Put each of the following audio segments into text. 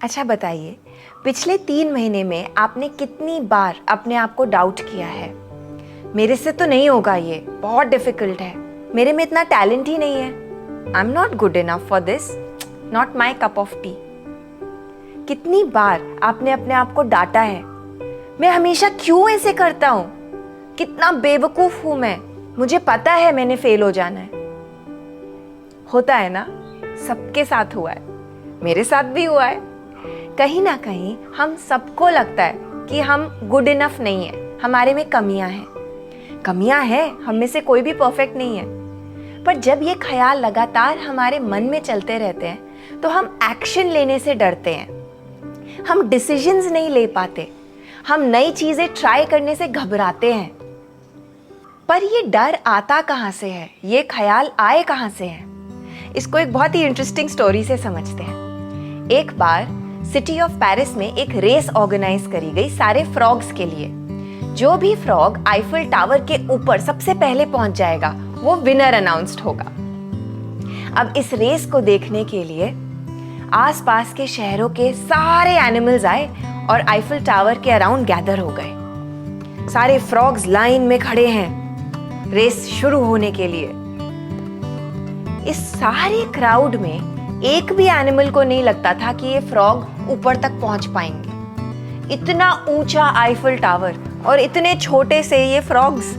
अच्छा बताइए, पिछले 3 महीने में आपने कितनी बार अपने आप को डाउट किया है? मेरे से तो नहीं होगा, ये बहुत डिफिकल्ट है, मेरे में इतना टैलेंट ही नहीं है, I am not good enough for this, not my cup of T. कितनी बार आपने अपने आप को डांटा है, मैं हमेशा क्यों ऐसे करता हूँ, कितना बेवकूफ हूं मैं, मुझे पता है मैंने फेल हो जाना है। होता है ना, सबके साथ हुआ है, मेरे साथ भी हुआ है। कहीं ना कहीं हम सबको लगता है कि हम गुड इनफ नहीं है, हमारे में कमियां हैं, हम में से कोई भी परफेक्ट नहीं है। पर जब ये ख्याल लगातार हमारे मन में चलते रहते हैं तो हम एक्शन लेने से डरते हैं, हम डिसीजंस नहीं ले पाते, हम नई चीजें ट्राई करने से घबराते हैं। पर ये डर आता कहाँ से है, ये ख्याल आए कहाँ से हैं? इसको एक बहुत ही इंटरेस्टिंग स्टोरी से समझते हैं। एक बार सिटी ऑफ पेरिस में एक रेस ऑर्गेनाइज करी गई सारे फ्रॉग्स के लिए। जो भी फ्रॉग आईफिल टावर के ऊपर सबसे पहले पहुंच जाएगा वो विनर अनाउंस्ड होगा। अब इस रेस को देखने के लिए आसपास के शहरों के सारे एनिमल्स आए और आईफिल टावर के अराउंड गैदर हो गए। सारे फ्रॉग्स लाइन में खड़े हैं रेस शुरू होने के लिए। इस सारे क्राउड में एक भी एनिमल को नहीं लगता था कि ये फ्रॉग ऊपर तक पहुंच पाएंगे। इतना ऊंचा आईफिल टावर और इतने छोटे से ये फ्रॉग्स।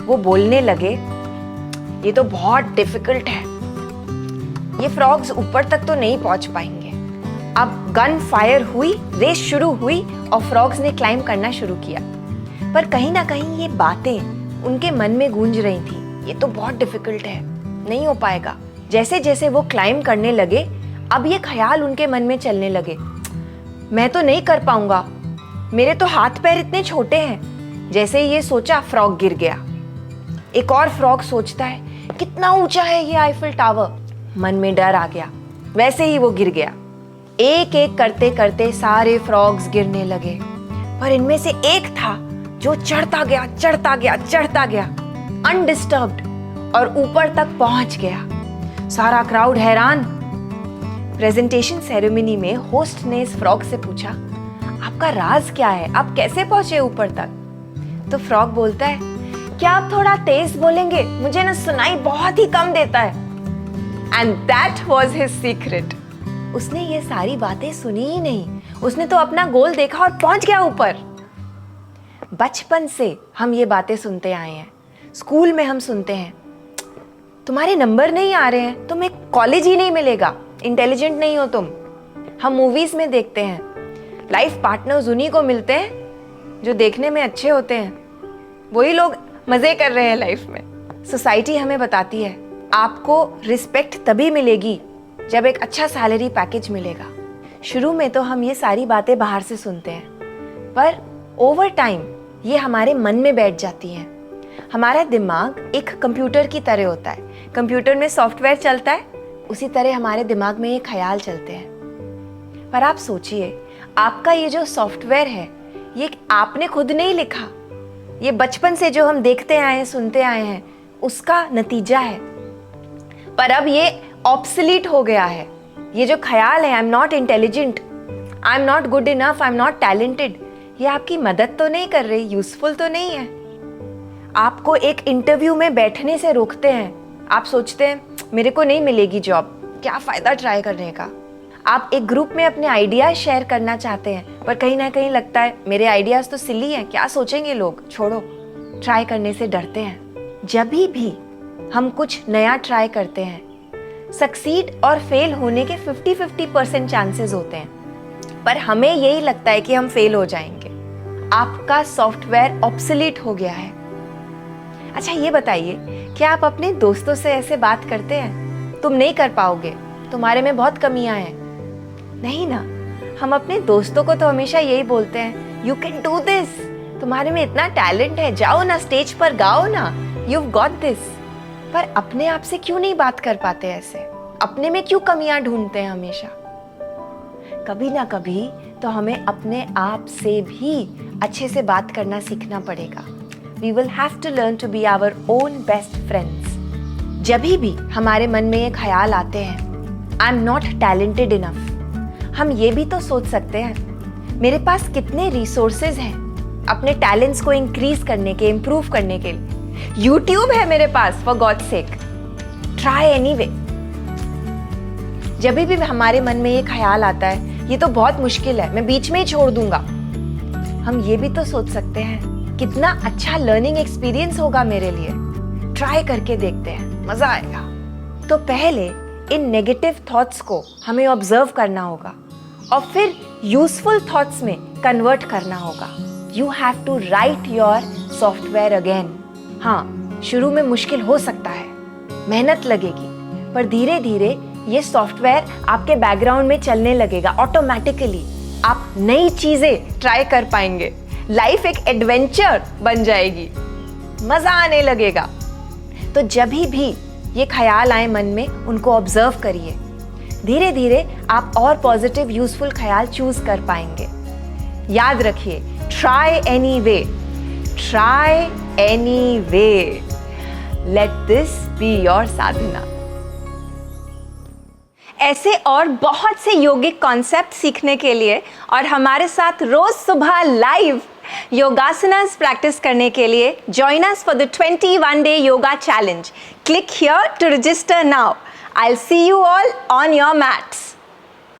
वो बोलने लगे, ये तो बहुत डिफिकल्ट है, ये फ्रॉग्स ऊपर तक तो नहीं पहुंच पाएंगे। अब गन फायर हुई, रेस शुरू हुई और फ्रॉग्स ने क्लाइंब करना शुरू किया। पर कहीं ना कहीं ये बातें उनके मन में गूंज रही थी, ये तो बहुत डिफिकल्ट है, नहीं हो पाएगा। जैसे जैसे वो क्लाइंब करने लगे, अब ये ख्याल उनके मन में चलने लगे, मैं तो नहीं कर पाऊंगा, मेरे तो हाथ पैर इतने छोटे हैं। जैसे ये सोचा, फ्रॉग गिर गया। एक और फ्रॉग सोचता है, कितना ऊंचा है ये आईफिल टावर। मन में डर आ गया, वैसे ही वो गिर गया। एक एक करते करते सारे फ्रॉग्स गिरने लगे, पर इनमें से एक था जो चढ़ता गया अनडिस्टर्ब्ड और ऊपर तक पहुंच गया। सारा क्राउड हैरान। प्रेजेंटेशन सेरेमनी में होस्ट ने इस फ्रॉग से पूछा, आपका राज क्या है, आप कैसे पहुंचे ऊपर तक? तो फ्रॉग बोलता है, क्या आप थोड़ा तेज बोलेंगे, मुझे ना सुनाई बहुत ही कम देता है। And that was his secret. उसने ये सारी बातें सुनी ही नहीं, उसने तो अपना गोल देखा और पहुंच गया ऊपर। बचपन से हम ये बातें सुनते आए हैं, स्कूल में हम सुनते हैं, तुम्हारे नंबर नहीं आ रहे हैं, तुम्हें कॉलेज ही नहीं मिलेगा, इंटेलिजेंट नहीं हो तुम। हम मूवीज में देखते हैं, लाइफ पार्टनर्स उन्हीं को मिलते हैं जो देखने में अच्छे होते हैं, वही लोग मजे कर रहे हैं लाइफ में। सोसाइटी हमें बताती है, आपको रिस्पेक्ट तभी मिलेगी जब एक अच्छा सैलरी पैकेज मिलेगा। शुरू में तो हम ये सारी बातें बाहर से सुनते हैं, पर ओवर टाइम ये हमारे मन में बैठ जाती हैं। हमारा दिमाग एक कंप्यूटर की तरह होता है, कंप्यूटर में सॉफ्टवेयर चलता है, उसी तरह हमारे दिमाग में ये ख्याल चलते हैं। पर आप सोचिए, आपका ये जो सॉफ्टवेयर है, ये आपने खुद नहीं लिखा, ये बचपन से जो हम देखते आए हैं, सुनते आए हैं, उसका नतीजा है। पर अब ये ऑब्सलीट हो गया है। ये जो ख्याल है, I am not intelligent, I am not good enough, I am not talented, ये आपकी मदद तो नहीं कर रही, यूजफुल तो नहीं है। आपको एक इंटरव्यू में बैठने से रोकते हैं, आप सोचते हैं मेरे को नहीं मिलेगी जॉब, क्या फायदा ट्राई करने का। आप एक ग्रुप में अपने आइडियाज शेयर करना चाहते हैं, पर कहीं ना कहीं लगता है मेरे आइडियाज तो सिली हैं, क्या सोचेंगे लोग, छोड़ो, ट्राई करने से डरते हैं। जब भी हम कुछ नया ट्राई करते हैं, सक्सीड और फेल होने के 50-50% चांसेस होते हैं, पर हमें यही लगता है कि हम फेल हो जाएंगे। आपका सॉफ्टवेयर ऑब्सोलीट हो गया है। अच्छा ये बताइए, क्या आप अपने दोस्तों से ऐसे बात करते हैं, तुम नहीं कर पाओगे, तुम्हारे में बहुत कमियां हैं? नहीं ना, हम अपने दोस्तों को तो हमेशा यही बोलते हैं, यू कैन डू दिस, तुम्हारे में इतना टैलेंट है, जाओ ना स्टेज पर गाओ ना, you've got this। पर अपने आप से क्यों नहीं बात कर पाते ऐसे? अपने में क्यों कमियां ढूंढते हैं हमेशा? कभी ना कभी तो हमें अपने आप से भी अच्छे से बात करना सीखना पड़ेगा। We will have to learn to be our own best friends। जब भी हमारे मन में ये ख्याल आते हैं, I am not talented enough, हम ये भी तो सोच सकते हैं, मेरे पास कितने रिसोर्सेज हैं अपने टैलेंट्स को इंक्रीज करने के, इम्प्रूव करने के लिए। यूट्यूब है मेरे पास, for God sake, try anyway. जब भी हमारे मन में ये ख्याल आता है ये तो बहुत मुश्किल है, मैं बीच में ही छोड़ दूंगा, हम ये भी तो सोच सकते हैं कितना अच्छा लर्निंग एक्सपीरियंस होगा मेरे लिए, ट्राई करके देखते हैं, मजा आएगा। तो पहले इन नेगेटिव थॉट्स को हमें ऑब्जर्व करना होगा और फिर यूजफुल थॉट्स में कन्वर्ट करना होगा। You have to write your software again. हाँ, शुरू में मुश्किल हो सकता है, मेहनत लगेगी, पर धीरे धीरे ये सॉफ्टवेयर आपके बैकग्राउंड में चलने लगेगा ऑटोमेटिकली। आप नई चीजें ट्राई कर पाएंगे, लाइफ एक एडवेंचर बन जाएगी, मजा आने लगेगा। तो जब भी ये ख्याल आए मन में, उनको ऑब्जर्व करिए, धीरे धीरे आप और पॉजिटिव यूजफुल ख्याल चूज कर पाएंगे। याद रखिए, try any way, try any way, let this be your sadhana. ऐसे और बहुत से योगिक कॉन्सेप्ट सीखने के लिए और हमारे साथ रोज सुबह लाइव योगासनास प्रैक्टिस करने के लिए join us for the 21-day yoga challenge. Click here to register now. I'll see you all on your mats.